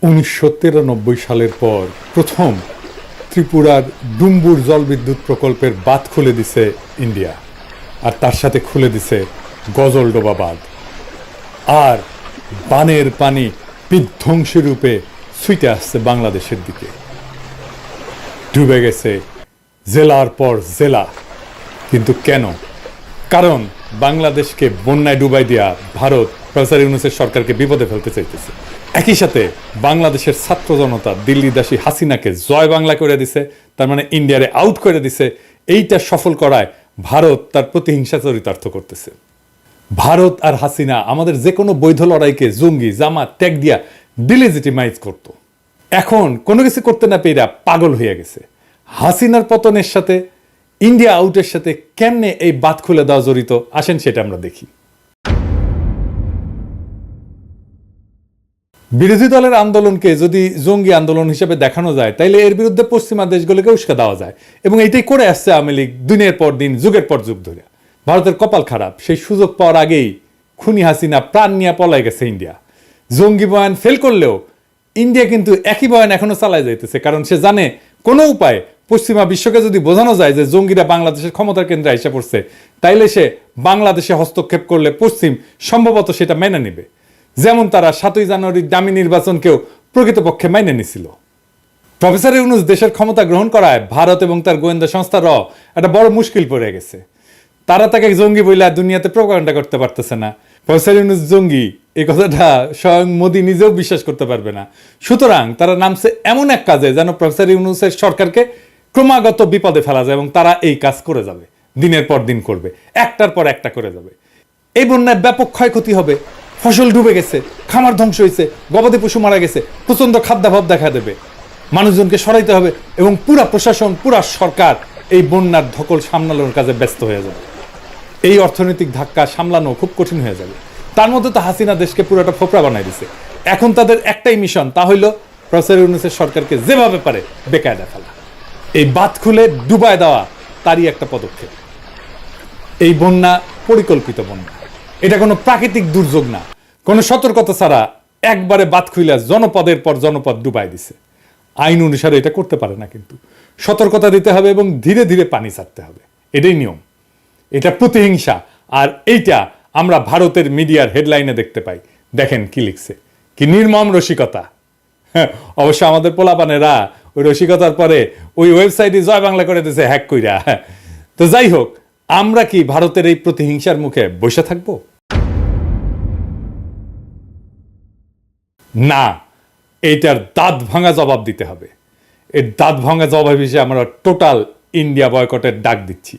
1993 সালের পর প্রথম ত্রিপুরার ডুম্বুর জলবিদ্যুৎ প্রকল্পের বাঁধ খুলে দিছে ইন্ডিয়া, আর তার সাথে খুলে দিছে গজলডোবা বাঁধ। আর বানের পানি বিধ্বংসী রূপে ছুটে আসছে বাংলাদেশের দিকে। ডুবে গেছে জেলার পর জেলা। কিন্তু কেন? কারণ বাংলাদেশকে বন্যায় ডুবাই দিয়া ভারত প্রফেসর ইউনূসের সরকারকে বিপদে ফেলতে চাইতেছে। একই সাথে বাংলাদেশের ছাত্র জনতা দিল্লিদাসী হাসিনাকে জয় বাংলা করে দিছে, তার মানে ইন্ডিয়ারে আউট করে দিছে। এইটা সফল করায় ভারত তার প্রতিহিংসা চরিতার্থ করতেছে। ভারত আর হাসিনা আমাদের যে কোনো বৈধ লড়াইকে জঙ্গি জামাত ট্যাগ দিয়া ডিলেজিটিমাইজ করত। এখন কোনো কিছু করতে না পেয়ে পাগল হয়ে গেছে। হাসিনার পতনের সাথে ইন্ডিয়া আউটের সাথে কেমনে এই বাঁধ খুলে দেওয়া জড়িত, আসেন সেটা আমরা দেখি। বিরোধী দলের আন্দোলনকে যদি জঙ্গি আন্দোলন হিসেবে দেখানো যায়, তাইলে এর বিরুদ্ধে পশ্চিমা দেশগুলোকে উস্কা দেওয়া যায়, এবং এইটাই করে আসছে আওয়ামী লীগ দিনের পর দিন, যুগের পর যুগ ধরে। ভারতের কপাল খারাপ, সেই সুযোগ পাওয়ার আগেই খুনি হাসিনা প্রাণ নিয়ে পলায় গেছে ইন্ডিয়া। জঙ্গি বয়ান ফেল করলেও ইন্ডিয়া কিন্তু একই বয়ান এখনো চালায় যাইতেছে, কারণ সে জানে কোনো উপায় পশ্চিমা বিশ্বকে যদি বোঝানো যায় যে জঙ্গিরা বাংলাদেশের ক্ষমতার কেন্দ্রে এসে পড়ছে, তাইলে সে বাংলাদেশে হস্তক্ষেপ করলে পশ্চিম সম্ভবত সেটা মেনে নেবে। যেমন তারা 7ই জানুয়ারির দামি নির্বাচনকেও প্রকৃতপক্ষে মেনে নিছিল। প্রফেসর ইউনূস দেশের ক্ষমতা গ্রহণ করায় ভারত এবং তার গোয়েন্দা সংস্থার একটা বড় মুশকিল পড়ে গেছে। তারা তাকে জঙ্গি বইলা দুনিয়াতে প্রোপাগান্ডা করতে পারতেছে না। প্রফেসর ইউনূস জঙ্গি এই কথাটা স্বয়ং মোদি নিজেও বিশ্বাস করতে পারবে না। সুতরাং তারা নামছে এমন এক কাজে যেন প্রফেসর ইউনূসের সরকারকে ক্রমাগত বিপদে ফেলা যায়, এবং তারা এই কাজ করে যাবে, দিনের পর দিন করবে, একটার পর একটা করে যাবে। এই বন্যায় ব্যাপক ক্ষয়ক্ষতি হবে, ফসল ডুবে গেছে, খামার ধ্বংস হয়েছে, গবাদি পশু মারা গেছে, প্রচন্ড খাদ্যাভাব দেখা দেবে, মানুষজনকে সরাইতে হবে, এবং পুরা প্রশাসন পুরা সরকার এই বন্যার ধকল সামলানোর কাজে ব্যস্ত হয়ে যাবে। এই অর্থনৈতিক ধাক্কা সামলানো খুব কঠিন হয়ে যাবে। তার মধ্যে তো হাসিনা দেশকে পুরোটা ফোপড়া বানাই দিছে। এখন তাদের একটাই মিশন, তা হইল প্রফেসর ইউনূসের সরকারকে যেভাবে পারে বেকায়দা ফেলা। এই বাঁধ খুলে ডুবায় দেওয়া তারই একটা পদক্ষেপ। এই বন্যা পরিকল্পিত বন্যা, এটা কোনো প্রাকৃতিক দুর্যোগ না। কোনো সতর্কতা ছাড়া একবারে বাঁধ খুইলা জনপদের পর জনপদ ডুবাই দিছে। আইন অনুসারে এটা করতে পারে না, কিন্তু সতর্কতা দিতে হবে এবং ধীরে ধীরে পানি ছাড়তে হবে, এটাই নিয়ম। এটা প্রতিহিংসা। আর এইটা আমরা ভারতের মিডিয়ার হেডলাইনে দেখতে পাই। দেখেন কি লিখছে, কি নির্মম রসিকতা। অবশ্য আমাদের পোলাপানেরা ওই রসিকতার পরে ওই ওয়েবসাইটে জয় বাংলা করে দিয়েছে হ্যাক কইরা। তো যাই হোক, আমরা কি ভারতের এই প্রতিহিংসার মুখে বসে থাকবো? না, এইটার দাঁত ভাঙা জবাব দিতে হবে। এর দাঁত ভাঙা জবাব হিসেবে আমরা টোটাল ইন্ডিয়া বয়কটের ডাক দিচ্ছি।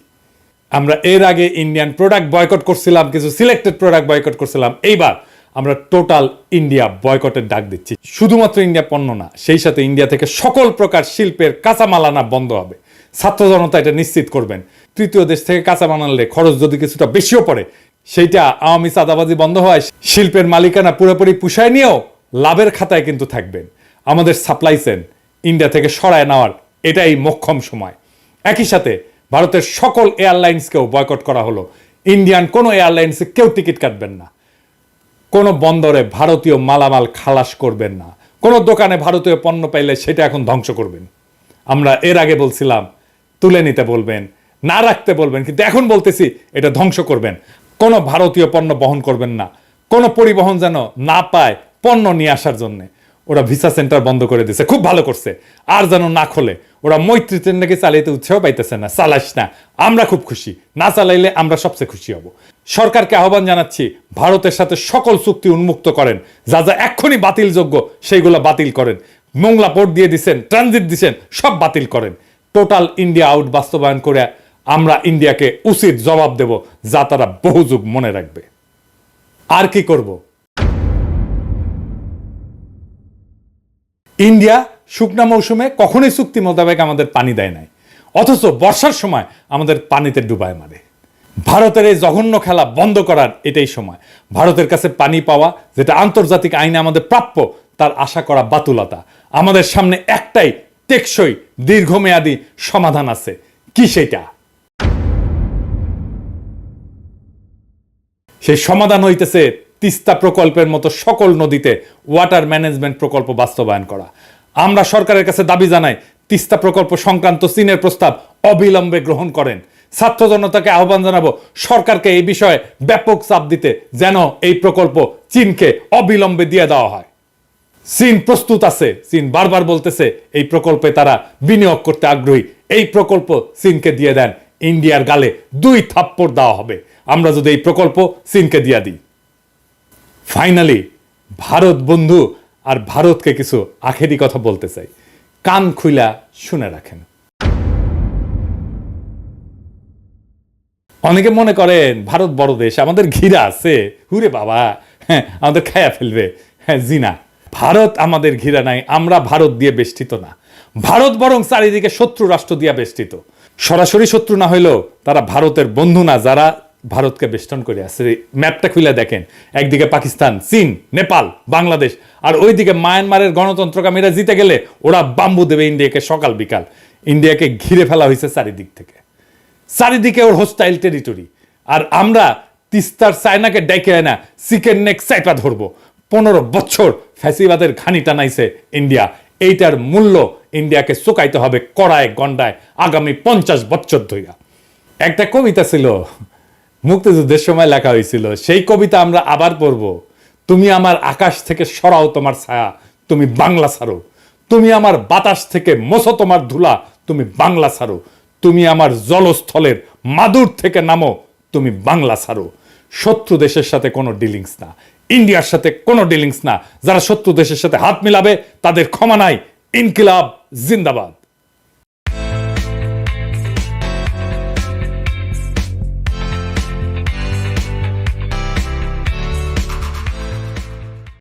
আমরা এর আগে ইন্ডিয়ান প্রোডাক্ট বয়কট করছিলাম, কিছু সিলেক্টেড প্রোডাক্ট বয়কট করছিলাম। এইবার আমরা টোটাল ইন্ডিয়া বয়কটের ডাক দিচ্ছি। শুধুমাত্র ইন্ডিয়া পণ্য না, সেই সাথে ইন্ডিয়া থেকে সকল প্রকার শিল্পের কাঁচামাল আনা বন্ধ হবে। ছাত্র জনতা এটা নিশ্চিত করবেন। তৃতীয় দেশ থেকে কাঁচামাল আনলে খরচ যদি কিছুটা বেশিও পড়ে, সেইটা আওয়ামী চাঁদাবাজি বন্ধ হয়, শিল্পের মালিকানা পুরোপুরি পুষায় নিয়েও লাভের খাতায় কিন্তু থাকবেন। আমাদের সাপ্লাই চেইন ইন্ডিয়া থেকে সরায় নেওয়ার এটাই মোক্ষম সময়। একই সাথে ভারতের সকল এয়ারলাইন্সকেও বয়কট করা হলো। ইন্ডিয়ান কোনো এয়ারলাইন্সে কেউ টিকিট কাটবেন না, কোনো বন্দরে ভারতীয় মালামাল খালাস করবেন না, কোনো দোকানে ভারতীয় পণ্য পাইলে সেটা এখন ধ্বংস করবেন। আমরা এর আগে বলছিলাম তুলে নিতে বলবেন, না রাখতে বলবেন, কিন্তু এখন বলতেছি এটা ধ্বংস করবেন। কোনো ভারতীয় পণ্য বহন করবেন না, কোনো পরিবহন যেন না পায় পণ্য নিয়ে আসার জন্য। ওরা ভিসা সেন্টার বন্ধ করে দিছে, খুব ভালো করছে। আর যেন না খোলে। ওরা মৈত্রী ট্রেনটাকে চালাইতে উৎসাহ পাইতেছে না, চালাস না, আমরা খুব খুশি, না চালাইলে আমরা সবচেয়ে খুশি হব। সরকারকে আহ্বান জানাচ্ছি, ভারতের সাথে সকল চুক্তি উন্মুক্ত করেন, যা যা এক্ষুনি বাতিলযোগ্য সেইগুলো বাতিল করেন। মোংলা পোর্ট দিয়ে দিচ্ছেন, ট্রানজিট দিচ্ছেন, সব বাতিল করেন। টোটাল ইন্ডিয়া আউট বাস্তবায়ন করে আমরা ইন্ডিয়াকে উচিত জবাব দেব, যা তারা বহু যুগ মনে রাখবে। আর কি করব? ইন্ডিয়া শুকনা মৌসুমে কখনোই চুক্তি মোতাবেক আমাদের পানি দেয় নাই, অথচ বর্ষার সময় আমাদের পানিতে ডুবায় মারে। ভারতের এই জঘন্য খেলা বন্ধ করার এটাই সময়। ভারতের কাছে পানি পাওয়া, যেটা আন্তর্জাতিক আইনে আমাদের প্রাপ্য, তার আশা করা বাতুলতা। আমাদের সামনে একটাই টেকসই দীর্ঘমেয়াদী সমাধান আছে। কি সেটা? সেই সমাধান হইতেছে তিস্তা প্রকল্পের মতো সকল নদীতে ওয়াটার ম্যানেজমেন্ট প্রকল্প বাস্তবায়ন করা। আমরা সরকারের কাছে দাবি জানাই, তিস্তা প্রকল্প সংক্রান্ত চীনের প্রস্তাব অবিলম্বে গ্রহণ করেন। ছাত্র জনতাকে আহ্বান জানাবো সরকারকে এই বিষয়ে ব্যাপক চাপ দিতে, যেন এই প্রকল্প চীনকে অবিলম্বে দিয়ে দেওয়া হয়। চীন প্রস্তুত আছে, চীন বারবার বলতেছে এই প্রকল্পে তারা বিনিয়োগ করতে আগ্রহী। এই প্রকল্প চীনকে দিয়ে দেন, ইন্ডিয়ার গালে 2 থাপ্পড় দেওয়া হবে আমরা যদি এই প্রকল্প চীনকে দিয়ে দিই। ফাইনালি ভারত বন্ধু আর ভারতকে কিছু আখেরি কথা বলতে চাই, কান খুইলা শুনে রাখেন। অনেকে মনে করেন ভারত বড় দেশ, আমাদের ঘিরা আছে, হুরে বাবা, হ্যাঁ আমাদের খায়া ফেলবে। হ্যাঁ জিনা, ভারত আমাদের ঘিরা নাই, আমরা ভারত দিয়ে বেষ্টিত না। ভারত বরং চারিদিকে শত্রু রাষ্ট্র দিয়ে বেষ্টিত। সরাসরি শত্রু না হইলেও তারা ভারতের বন্ধু না, যারা ভারতকে বেষ্টন করে আছে। ম্যাপটা খুলে দেখেন, একদিকে পাকিস্তান, চীন, নেপাল, বাংলাদেশ, আর ওইদিকে মায়ানমারের গণতন্ত্রকামীরা জিতে গেলে ওরা বাম্বু দেবে ইন্ডিয়াকে সকাল বিকাল। ইন্ডিয়াকে ঘিরে ফেলা হয়েছে চারিদিক থেকে, চারিদিকে ওর হোস্টাইল টেরিটরি। আর আমরা তিস্তার চায়নাকে ডেকে না চিকেন নেক চাইপা ধরবো। 15 বছর ফ্যাসিবাদের ঘানি টানাইছে ইন্ডিয়া, এইটার মূল্য ইন্ডিয়াকে চুকাইতে হবে কড়ায় গন্ডায় আগামী 50 বছর ধইরা। একটা কবিতা ছিল, মুক্তিযুদ্ধের সময় লেখা হয়েছিল, সেই কবিতা আমরা আবার পড়ব। তুমি আমার আকাশ থেকে সরাও তোমার ছায়া, তুমি বাংলা ছাড়ো। তুমি আমার বাতাস থেকে মোছো তোমার ধুলা, তুমি বাংলা ছাড়ো। তুমি আমার জলস্থলের মাদুর থেকে নামো, তুমি বাংলা ছাড়ো। শত্রু দেশের সাথে কোনো ডিলিংস না, ইন্ডিয়ার সাথে কোনো ডিলিংস না। যারা শত্রু দেশের সাথে হাত মিলাবে তাদের ক্ষমা নাই। ইনকিলাব জিন্দাবাদ।